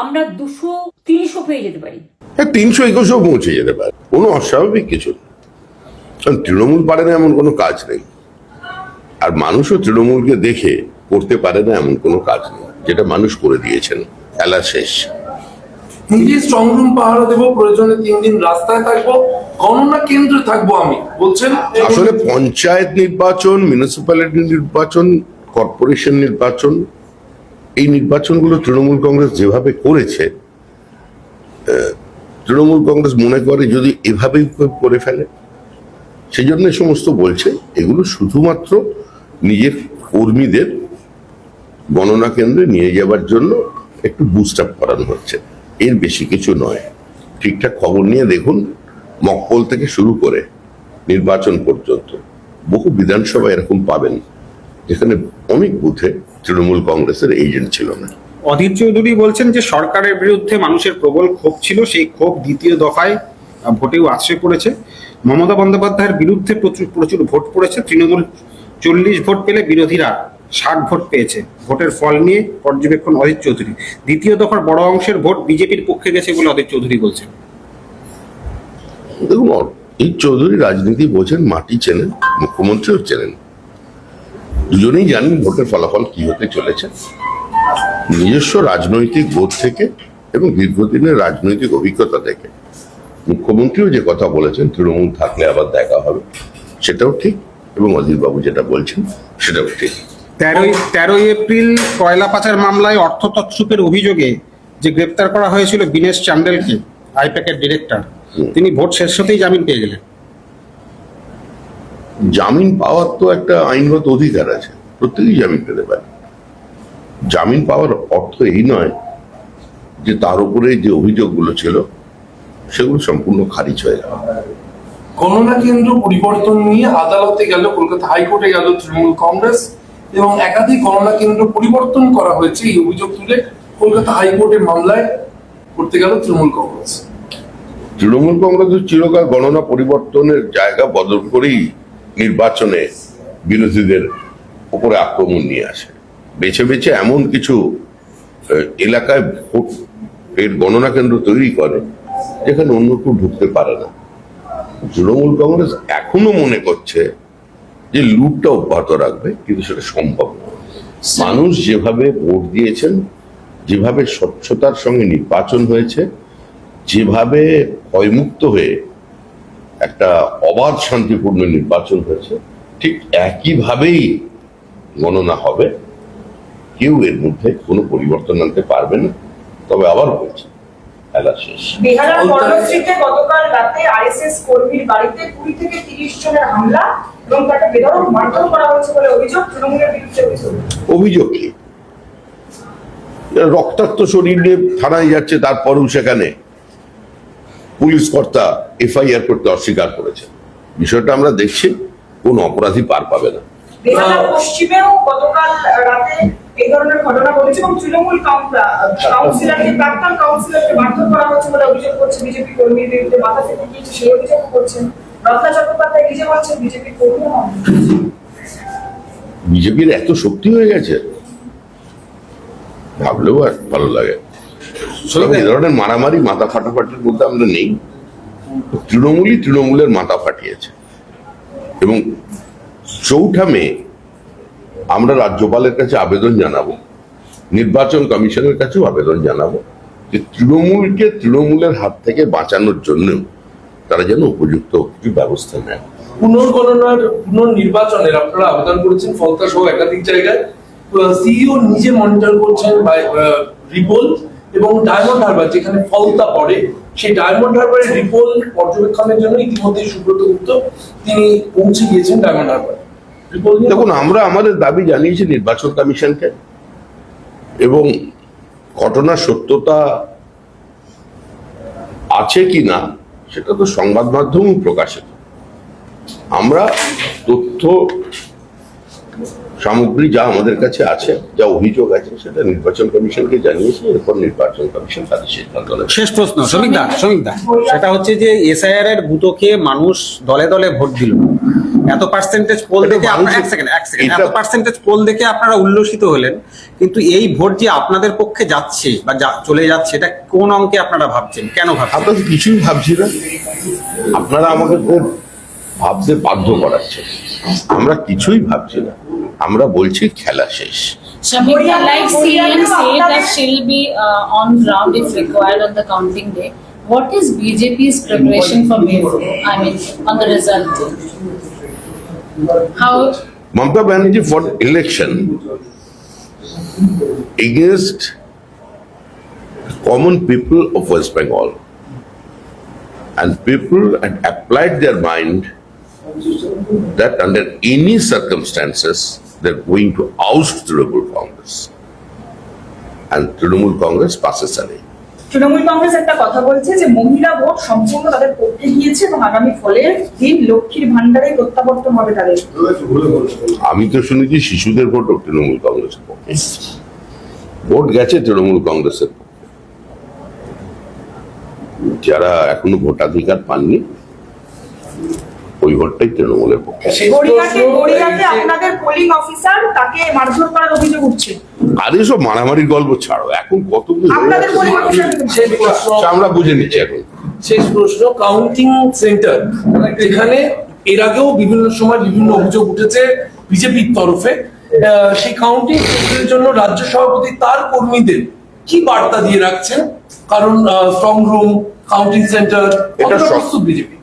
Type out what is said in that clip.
আমরা 200-300 পেয়ে যেতে পারি। 321 পৌঁছে যেতে পারে, কোনো অস্বাভাবিক কিছু না। কারণ তৃণমূল পারে না এমন কোনো কাজ নেই, আর মানুষও তৃণমূলকে দেখে করতে পারে না এমন কোনো কাজ নেই, যেটা মানুষ করে দিয়েছেন। খেলা শেষ। নিজে স্ট্রং রুম পাহারা দেবো, প্রয়োজনে 3 দিন রাস্তায় থাকবো, গণনা কেন্দ্রে থাকবো আমি বলছেন। আসলে পঞ্চায়েত নির্বাচন, মিউনিসিপ্যালিটি নির্বাচন, কর্পোরেশন নির্বাচন, এই নির্বাচনগুলো তৃণমূল কংগ্রেস যেভাবে করেছে, তৃণমূল কংগ্রেস মনে করে যদি এভাবেই করে ফেলে, সেই জন্য সমস্ত বলছে এগুলো শুধুমাত্র নিজের কর্মীদের গণনা কেন্দ্রে নিয়ে যাবার জন্য একটু বুস্ট আপ করানো হচ্ছে, এর বেশি কিছু নয়। ঠিকঠাক খবর নিয়ে দেখুন, মকপল থেকে শুরু করে নির্বাচন পর্যন্ত বহু বিধানসভা এরকম পাবেন যেখানে অনেক বুথে তৃণমূল কংগ্রেসের এজেন্ট ছিল না। অধীর চৌধুরী বলছেন যে সরকারের বিরুদ্ধে মানুষের প্রবল ক্ষোভ ছিল, সেই ক্ষোভ দ্বিতীয় দফায় ভোটেও আশ্রয় পড়েছে। মমতা বন্দ্যোপাধ্যায়ের বিরুদ্ধে প্রচুর ভোট পড়েছে। তৃণমূল 40 ভোট পেলে বিরোধীরা 60 ভোট পেয়েছে। ভোটের ফল নিয়ে পর্যবেক্ষণ অধীর চৌধুরী। দ্বিতীয় দফার বড় অংশের ভোট বিজেপির পক্ষে গেছে বলে অধীর চৌধুরী বলছেন। দেখুন, এই চৌধুরী রাজনীতি বোঝেন, মাটি চেনেন, মুখ্যমন্ত্রীও চেনেন, দুজনেই জানেন ভোটের ফলাফল কি হতে চলেছে। নিজস্ব রাজনৈতিক বোধ থেকে এবং দীর্ঘদিনের রাজনৈতিক অভিজ্ঞতা থেকে মুখ্যমন্ত্রীও যে কথা বলেছেন তৃণমূল থাকলে আবার দেখা হবে, সেটাও ঠিক, এবং অধীরবাবু যেটা বলছেন সেটাও ঠিক। 13 এপ্রিল কয়লা পাচার মামলায় অর্থ তছরূপের অভিযোগে যে গ্রেপ্তার করা হয়েছিল বিনেশ চান্ডেলকে, আইপ্যাকের ডিরেক্টর, তিনি ভোট শেষ হতেই জামিন পেয়ে গেলেন। জামিন পাওয়ার তো একটা আইনগত অধিকার আছে, প্রত্যেকেই জামিন পেতে পারে। জামিন পাওয়ার অর্থ এই নয় যে তার উপরে যে অভিযোগগুলো ছিল সেগুলো সম্পূর্ণ খারিজ হয়ে যাবে। গণনা কেন্দ্র পরিবর্তন নিয়ে আদালতে গেল, কলকাতা হাইকোর্টে গেল তৃণমূল কংগ্রেস, এবং একাধিক গণনা কেন্দ্র পরিবর্তন করা হয়েছে এই অভিযোগ তুলে কলকাতা হাইকোর্টের মামলায় করতে গেল তৃণমূল কংগ্রেস। তৃণমূল কংগ্রেসের চিরকাল গণনা পরিবর্তনের জায়গা বদল করেই নির্বাচনে বিরোধীদের উপরে আক্রমণ নিয়ে আসে। বেছে বেছে এমন কিছু এলাকায় ভোট এর গণনা কেন্দ্র তৈরি করে যেখানে অন্য কেউ ঢুকতে পারে না। তৃণমূল কংগ্রেস এখনো মনে করছে যে লুটটা অব্যাহত রাখবে, কিন্তু সেটা সম্ভব না। মানুষ যেভাবে ভোট দিয়েছেন, যেভাবে স্বচ্ছতার সঙ্গে নির্বাচন হয়েছে, যেভাবে ভয়মুক্ত হয়ে একটা অবাধ শান্তিপূর্ণ নির্বাচন হয়েছে, ঠিক একইভাবেই গণনা হবে। কেউ এর মধ্যে কোনো পরিবর্তন আনতে পারবে না। তবে আবার বলছি, খেলা শেষ। বিহারের কর্মসূচিতে গতকাল রাতে আরএসএস কর্মীর বাড়িতে 20 থেকে 30 জনের হামলা এবং তাকে বেধড়ক মারধর করা হয়েছে বলে অভিযোগ, তৃণমূলের বিরুদ্ধে অভিযোগ কি? রক্তাক্ত শরীর নিয়ে থানায় যাচ্ছে, তারপরেও সেখানে পুলিশ কর্তা এফআইআর করতে অস্বীকার করেছে। বিষয়টা আমরা দেখছি, কোন অপরাধী পার পাবে না। বিহারের পশ্চিমেও গতকাল রাতে এই ধরনের ঘটনা ঘটেছে এবং তৃণমূল কাউন্সিলরকে, প্রাক্তন কাউন্সিলরকে মারধর করা হয়েছে বলে অভিযোগ করছে বিজেপি কর্মীর বিরুদ্ধে। মাথা থেকে গিয়েছে সেই অভিযোগ করছেন রত্না চট্টোপাধ্যায়, নিজে বলছেন বিজেপি কর্মী হন। বিজেপির এত শক্তি হয়ে গেছে, ভাবলেও আর ভালো লাগে। এই ধরনের মারামারি, মাথা ফাটাফাটির মধ্যে আমরা নেই। তৃণমূলই তৃণমূলের মাথা ফাটিয়েছে। এবং 4 মে আমরা রাজ্যপালের কাছে আবেদন জানাবো, নির্বাচন কমিশনের কাছেও আবেদন জানাবো যে তৃণমূলকে তৃণমূলের হাত থেকে বাঁচানোর জন্য তারা যেন উপযুক্ত কিছু ব্যবস্থা নেয়। পুনর্নির্বাচনের আপনারা আবেদন করেছেন ফলতা সহ একাধিক জায়গায়। সিইও নিজে মনিটর করছেন রিপোল এবং ডায়মন্ড হারবার, যেখানে ফলতা পড়ে, সেই ডায়মন্ড হারবারের রিপোল পর্যবেক্ষণের জন্য ইতিমধ্যে সুব্রত গুপ্ত তিনি পৌঁছে গিয়েছেন ডায়মন্ড হারবার। দেখুন, আমরা আমাদের দাবি জানিয়েছি নির্বাচন কমিশনকে, এবং ঘটনার সত্যতা আছে কি না সেটা তো সংবাদ মাধ্যমেও প্রকাশিত। আমরা তথ্য সামগ্রী যা আমাদের কাছে আছে, যা অভিযোগ আছে, সেটা নির্বাচন কমিশনকে জানিয়েছি। এরপর নির্বাচন কমিশন তাদের সিদ্ধান্ত নেবে। শেষ প্রশ্ন শ্রমিকদা, সেটা হচ্ছে যে এসআইআর এর গুঁতো খেয়ে মানুষ দলে দলে ভোট দিল, এত পার্সেন্টেজ পোল এটা দেখে আপনারা মানুষের- এক সেকেন্ড এটা- এত পার্সেন্টেজ পোল দেখে আপনারা উল্লসিত হলেন, কিন্তু এই ভোট যে আপনাদের পক্ষে যাচ্ছে বা চলে যাচ্ছে, এটা কোন অঙ্কে আপনারা ভাবছেন, কেন ভাবছেন? আমরা তো কিছুই ভাবছি না, আপনারা আমাকে খুব ভাবতে বাধ্য করাচ্ছেন। আমরা কিছুই ভাবছি না, আমরা বলছি খেলা শেষ। Shamika, like CM said that she'll be on ground if required on the counting day. What is BJP's preparation for May 4? I mean, on the result day? How? Mamata Banerjee for election against common people of West Bengal, and people had applied their mind that under any circumstances they're going to oust Trinamool Congress, and Trinamool Congress passes away. Trinamool Congress একটা কথা বলছে যে মহিলা vote সম্পূর্ণ তাদের পক্ষে গিয়েছে এবং আগামী ফলের দিন লক্ষ্মীর ভান্ডারে প্রত্যাবর্তন হবে তাদের। আমি তো শুনেছি শিশুদের ভোট তৃণমূল কংগ্রেসের পক্ষে, ভোট গেছে তৃণমূল কংগ্রেসের পক্ষে। যারা এখনো ভোটাধিকার পাননি ওই ভোটটাই তৃণমূলের পক্ষে। গড়িয়াতে আপনাদের পোলিং অফিসার তাকে মারধর করার অভিযোগ উঠছে। আর এসব মারামারির গল্প ছাড়ো, এখন কত কিছু হয়ে আপনাদের যাচ্ছে। পোলিং অফিসার শেষ প্রশ্ন, আচ্ছা, আমরা বুঝে নিচ্ছি এখন। শেষ প্রশ্ন, কাউন্টিং সেন্টার যেখানে এর আগেও বিভিন্ন সময় বিভিন্ন অভিযোগ উঠেছে বিজেপির তরফে, সেই কাউন্টিং সেন্টারের জন্য রাজ্য সভাপতি তার কর্মীদের কি বার্তা দিয়ে রাখছেন? কারণ স্ট্রং রুম, কাউন্টিং সেন্টার, এটা সব- প্রস্তুত বিজেপি।